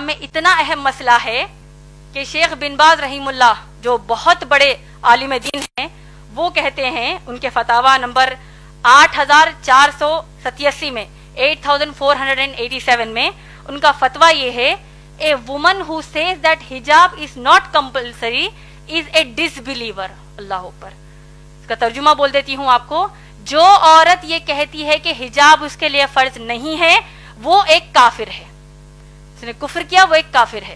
میں اتنا اہم مسئلہ ہے کہ شیخ بن باز رحیم اللہ جو بہت بڑے عالم دین ہیں وہ کہتے ہیں ان کے فتاوا نمبر 8487 میں 8487 میں ان کا فتویٰ یہ ہے a woman who says that حجاب is not compulsory is a disbeliever. اللہ اوپر. اس کا ترجمہ بول دیتی ہوں آپ کو. جو عورت یہ کہتی ہے کہ حجاب اس کے لیے فرض نہیں ہے وہ ایک کافر ہے. اس نے کفر کیا, وہ ایک کافر ہے.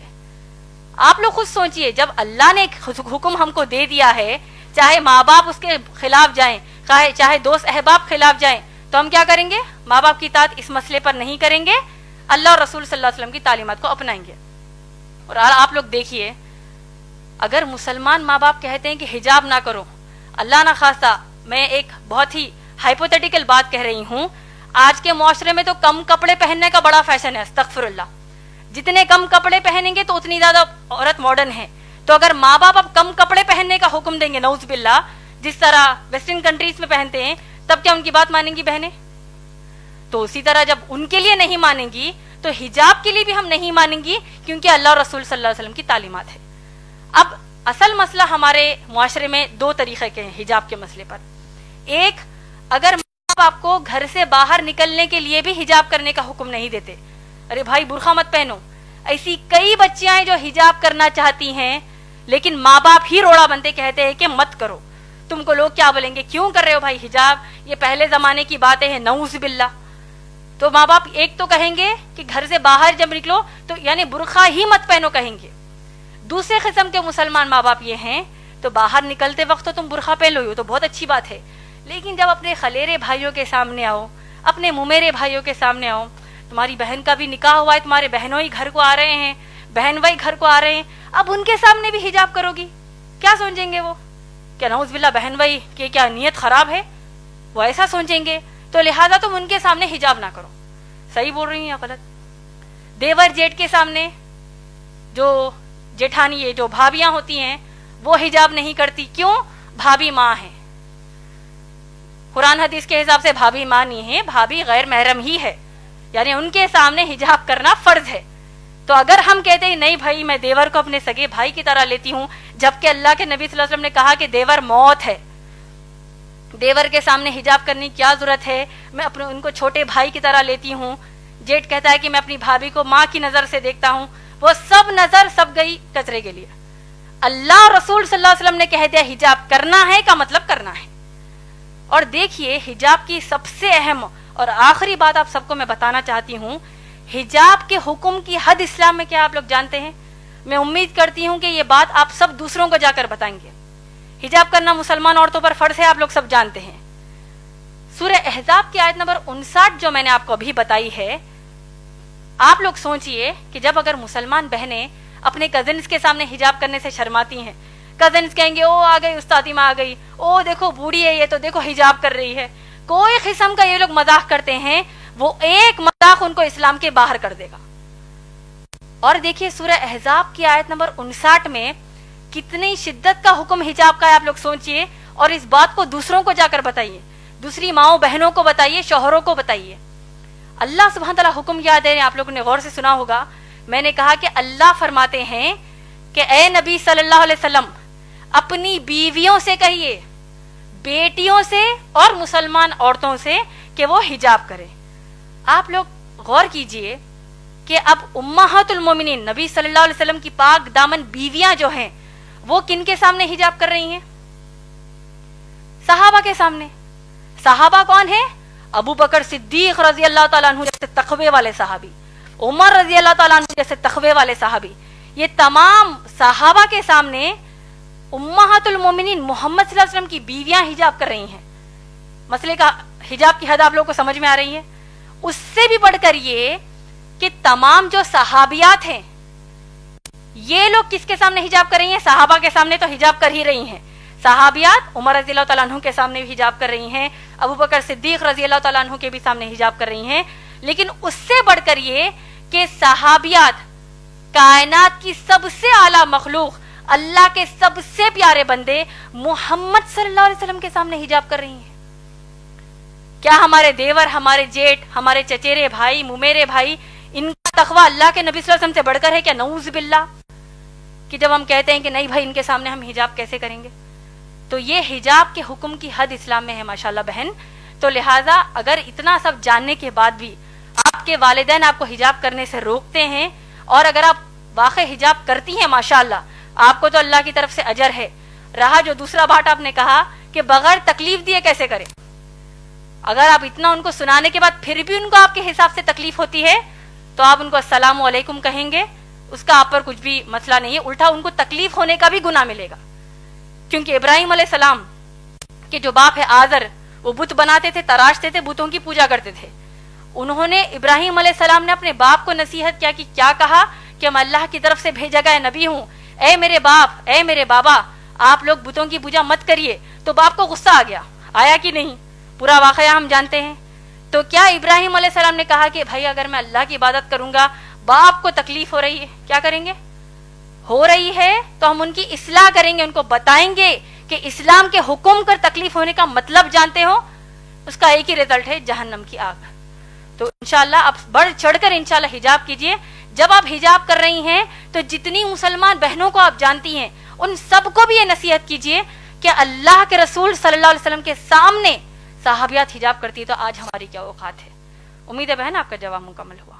آپ لوگ خود سوچئے, جب اللہ نے حکم ہم کو دے دیا ہے, چاہے ماں باپ اس کے خلاف جائیں, چاہے دوست احباب خلاف جائیں, تو ہم کیا کریں گے؟ ماں باپ کی اطاعت اس مسئلے پر نہیں کریں گے, اللہ اور رسول صلی اللہ علیہ وسلم کی تعلیمات کو اپنائیں گے. اور آپ لوگ دیکھیے, اگر مسلمان ماں باپ کہتے ہیں کہ حجاب نہ کرو, اللہ نہ خواستہ, میں ایک بہت ہی ہائپوتھیٹیکل بات کہہ رہی ہوں, آج کے معاشرے میں تو کم کپڑے پہننے کا بڑا فیشن ہے, استغفر اللہ. جتنے کم کپڑے پہنیں گے تو اتنی زیادہ عورت ماڈرن ہے. تو اگر ماں باپ اب کم کپڑے پہننے کا حکم دیں گے, نعوذ باللہ, جس طرح ویسٹرن کنٹریز میں پہنتے ہیں, تب کیا ان کی بات مانیں گی بہنیں؟ تو اسی طرح جب ان کے لیے نہیں مانیں گی تو حجاب کے لیے بھی ہم نہیں مانیں گی, کیونکہ اللہ اور رسول صلی اللہ علیہ وسلم کی تعلیمات ہے. اب اصل مسئلہ ہمارے معاشرے میں دو طریقے کے ہیں حجاب کے مسئلے پر. ایک, اگر ماں باپ آپ کو گھر سے باہر نکلنے کے لیے بھی حجاب کرنے کا حکم نہیں دیتے, ارے بھائی برقع مت پہنو. ایسی کئی بچیاں ہیں جو حجاب کرنا چاہتی ہیں لیکن ماں باپ ہی روڑا بنتے کہتے ہیں کہ مت کرو, تم کو لوگ کیا بولیں گے, کیوں کر رہے ہو بھائی حجاب, یہ پہلے زمانے کی باتیں ہیں, نعوذ باللہ. تو ماں باپ ایک تو کہیں گے کہ گھر سے باہر جب نکلو تو یعنی برقع ہی مت پہنو کہیں گے. دوسرے قسم کے مسلمان ماں باپ یہ ہیں تو باہر نکلتے وقت تو تم برقع پہن لو, تو بہت اچھی بات ہے, لیکن جب اپنے خلیرے بھائیوں کے سامنے آؤ, اپنے ممیرے بھائیوں کے سامنے آؤ, تمہاری بہن کا بھی نکاح ہوا ہے, تمہارے بہنوں ہی گھر کو آ رہے ہیں, بہن بھائی گھر کو آ رہے ہیں, اب ان کے سامنے بھی حجاب کرو گی, کیا سوچیں گے وہ, کیا نعوذ باللہ بہن بھائی کہ کیا نیت خراب ہے, وہ ایسا سوچیں گے. تو لہٰذا تم ان کے سامنے حجاب نہ کرو. صحیح بول رہی ہیں یا غلط؟ دیور جیٹ کے سامنے جو جیٹھانی ہے, جو بھابیاں ہوتی ہیں, وہ حجاب نہیں کرتی, کیوں؟ بھابی ماں ہے. قرآن حدیث کے حساب سے بھابی ماں نہیں ہے, بھابی غیر محرم ہی ہے, یعنی ان کے سامنے حجاب کرنا فرض ہے. تو اگر ہم کہتے ہیں نہیں بھائی میں دیور کو اپنے سگے بھائی کی طرح لیتی ہوں, جبکہ اللہ کے نبی صلی اللہ علیہ وسلم نے کہا کہ دیور موت ہے, دیور کے سامنے حجاب کرنے کی کیا ضرورت ہے, میں اپنے ان کو چھوٹے بھائی کی طرح لیتی ہوں. جیٹ کہتا ہے کہ میں اپنی بھابھی کو ماں کی نظر سے دیکھتا ہوں, وہ سب نظر سب گئی کچرے کے لیے. اللہ اور رسول صلی اللہ علیہ وسلم نے کہہ دیا حجاب کرنا ہے کا مطلب کرنا ہے. اور دیکھیے حجاب کی سب سے اہم اور آخری بات آپ سب کو میں بتانا چاہتی ہوں, حجاب کے حکم کی حد اسلام میں کیا آپ لوگ جانتے ہیں؟ میں امید کرتی ہوں کہ یہ بات آپ سب دوسروں کو جا کر بتائیں گے. حجاب کرنا مسلمان عورتوں پر فرض ہے, آپ لوگ سب جانتے ہیں. سورہ احزاب کی آیت نمبر 59 جو میں نے آپ کو ابھی بتائی ہے, آپ لوگ سوچئے کہ جب اگر مسلمان بہنیں اپنے کزنس کے سامنے حجاب کرنے سے شرماتی ہیں, کزنس کہیں گے او آ گئی استادی ماں آ گئی, او دیکھو بوڑھی ہے یہ تو دیکھو حجاب کر رہی ہے, کوئی قسم کا یہ لوگ مذاق کرتے ہیں, وہ ایک مذاق ان کو اسلام کے باہر کر دے گا. اور دیکھیے سورہ احزاب کی آیت نمبر 59 میں کتنی شدت کا حکم حجاب کا ہے, آپ لوگ سوچئے, اور اس بات کو دوسروں کو جا کر بتائیے, دوسری ماؤں بہنوں کو بتائیے, شوہروں کو بتائیے. اللہ سبحانہ تعالیٰ حکم یاد ہے, آپ لوگوں نے غور سے سنا ہوگا, میں نے کہا کہ اللہ فرماتے ہیں کہ اے نبی صلی اللہ علیہ وسلم اپنی بیویوں سے کہیے, بیٹیوں سے اور مسلمان عورتوں سے کہ وہ حجاب کریں. آپ لوگ غور کیجئے کہ اب امہات المومنین نبی صلی اللہ علیہ وسلم کی پاک دامن بیویاں جو ہیں وہ کن کے سامنے حجاب کر رہی ہیں؟ صحابہ کے سامنے. صحابہ کون ہیں؟ ابو بکر صدیق رضی اللہ تعالیٰ عنہ جیسے تقوی والے صحابی, عمر رضی اللہ تعالیٰ عنہ جیسے تقوی والے صحابی, یہ تمام صحابہ کے سامنے امہات المومنین محمد صلی اللہ علیہ وسلم کی بیویاں حجاب کر رہی ہیں. مسئلے کا حجاب کی حد آپ لوگوں کو سمجھ میں آ رہی ہے؟ اس سے بھی بڑھ کر یہ کہ تمام جو صحابیات ہیں یہ لوگ کس کے سامنے حجاب کر رہی ہیں؟ صحابہ کے سامنے تو حجاب کر ہی رہی ہیں. صحابیات عمر رضی اللہ تعالیٰ عنہ کے سامنے بھی حجاب کر رہی ہیں, ابو بکر صدیق رضی اللہ تعالیٰ عنہ کے بھی سامنے حجاب کر رہی ہیں. لیکن اس سے بڑھ کر یہ کہ صحابیات کائنات کی سب سے اعلیٰ مخلوق, اللہ کے سب سے پیارے بندے محمد صلی اللہ علیہ وسلم کے سامنے حجاب کر رہی ہیں. کیا ہمارے دیور, ہمارے جیٹ, ہمارے چچیرے بھائی, ممیرے بھائی, ان کا تقوی اللہ کے نبی صلی اللہ علیہ وسلم سے بڑھ کر ہے کیا؟ نعوذ باللہ، کہ جب ہم کہتے ہیں کہ نہیں بھائی ان کے سامنے ہم حجاب کیسے کریں گے. تو یہ حجاب کے حکم کی حد اسلام میں ہے ماشاءاللہ بہن. تو لہٰذا اگر اتنا سب جاننے کے بعد بھی آپ کے والدین آپ کو حجاب کرنے سے روکتے ہیں، اور اگر آپ واقع حجاب کرتی ہیں ماشاءاللہ آپ کو تو اللہ کی طرف سے اجر ہے. رہا جو دوسرا بات آپ نے کہا کہ بغیر تکلیف دیے کیسے کریں، اگر آپ اتنا ان کو سنانے کے بعد پھر بھی ان کو آپ کے حساب سے تکلیف ہوتی ہے تو آپ ان کو السلام علیکم کہیں گے، اس کا آپ پر کچھ بھی مسئلہ نہیں ہے، الٹا ان کو تکلیف ہونے کا بھی گناہ ملے گا. کیونکہ ابراہیم علیہ السلام کے جو باپ ہے آزر، وہ بت بناتے تھے، تراشتے تھے، بتوں کی پوجا کرتے تھے. انہوں نے ابراہیم علیہ السلام نے اپنے باپ کو نصیحت کیا کہ کیا کہا کہ میں اللہ کی طرف سے بھیجا گیا نبی ہوں، اے میرے باپ، اے میرے بابا، آپ لوگ بتوں کی پوجا مت کریے. تو باپ کو غصہ آ گیا، آیا کہ نہیں؟ پورا واقعہ ہم جانتے ہیں. تو کیا ابراہیم علیہ السلام نے کہا کہ بھائی اگر میں اللہ کی عبادت کروں گا باپ کو تکلیف ہو رہی ہے، کیا کریں گے؟ ہو رہی ہے تو ہم ان کی اصلاح کریں گے، ان کو بتائیں گے کہ اسلام کے حکم کر تکلیف ہونے کا مطلب جانتے ہو، اس کا ایک ہی رزلٹ ہے جہنم کی آگ. تو انشاءاللہ آپ بڑھ چڑھ کر انشاءاللہ حجاب کیجئے. جب آپ حجاب کر رہی ہیں تو جتنی مسلمان بہنوں کو آپ جانتی ہیں ان سب کو بھی یہ نصیحت کیجئے کہ اللہ کے رسول صلی اللہ علیہ وسلم کے سامنے صحابیات حجاب کرتی ہے تو آج ہماری کیا اوقات ہے. امید ہے بہن آپ کا جواب مکمل ہوا.